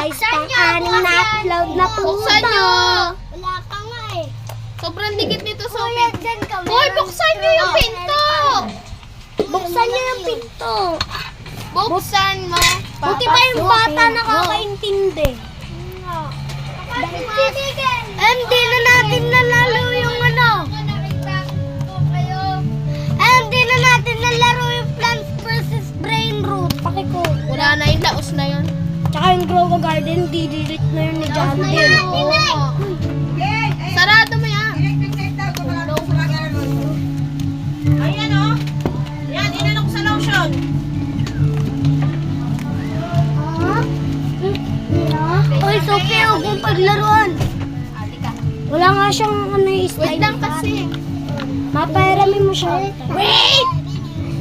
guys, pang-anim na upload na po. Buksan nyo. Wala ka nga eh. Sobrang dikit nito, Kuya, Sophie. dyan ka. Hoy, buksan nyo yung pinto. Buksan niyo yung pinto. Buksan mo. Buti pa yung bata nakakaintindi. Hindi na natin nalaro yung ano. Hindi na natin nalaro yung Plants vs. Brain Root. Pakiko. Wala na yun, laos na yun. Tsaka yung Grow a Garden, didilit na yun ni John Deere. Sarado mo yan. Ayan o. Yan, inanong sa lotion. Oy, Sophie, huwag mong paglaruan. Wala nga siyang ano yung Wait slide. lang kasi. Mapairamin mo siya. Wait!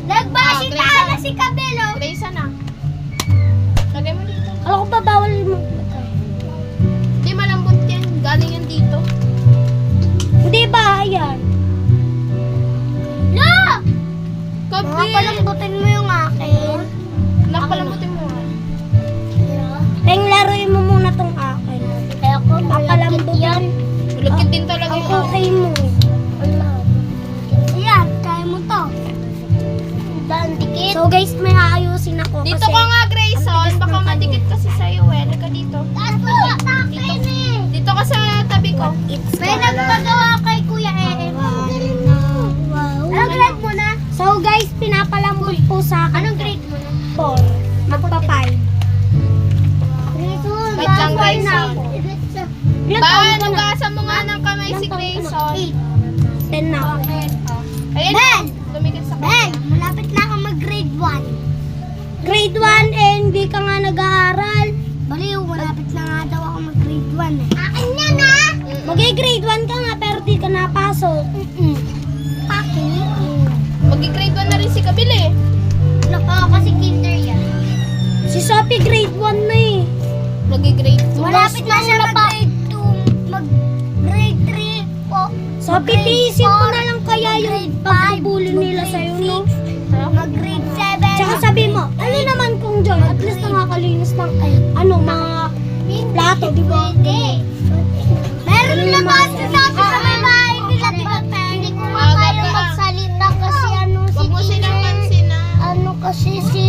Nagbasi Grace, tayo na si Cabello. Grace na. Lagay mo dito. Alam ko ba bawal mo? Hindi malambot yan. Galing yan dito. Hindi ba? Ayan. No! Kabi. Palambutin mo yung akin. Nakapalambutin mo. Teng, laruin mo muna tong akin. Kaya ko papalambutin yan. Malagkit din talaga Ang yung okay mo. Ayan, kaya mo to. So guys, may aayusin ako Dito kasi ka nga, Grayson. ang tigas Baka ng madikit kasi sa'yo eh. Halika dito. Dito ka sa tabi ko. may nagpagawa kay Kuya Em. Anong grade mo na? So guys, pinapalambot po sa akin. Anong grade mo na? 4. Magpa-5. Wait lang, Grayson. Paano gasa mo nga ng kamay si Grayson? 10 na ako. Ayan. Ben! Lumikit sa Ben, kanya. malapit na ako mag-grade 1. Grade 1 eh, hindi ka nga nag-aaral. Baliw, malapit na nga daw ako mag-grade 1 eh. Akin yan ha! Mag-grade 1 ka nga pero di ka napasok. Bakit? Mag-grade 1 na rin si Kabili eh. Kasi kinder yan. Si Sophie grade 1 na eh. Mag-grade 2. Malapit na siya mag-grade 2. Mag-grade 3 po. Sophie, tiisin mo na lang kaya yung pagkabuli nila sa'yo, no? Mag-grade 7. Tsaka sabi mo, ano naman kung Joy, at least nakakalinis ng, mga plato, di ba? Meron na ba si Sophie sa may bahay nila, di ba? Hindi ko nga kaya magsalita kasi Huwag mo silang pansin na. kasi si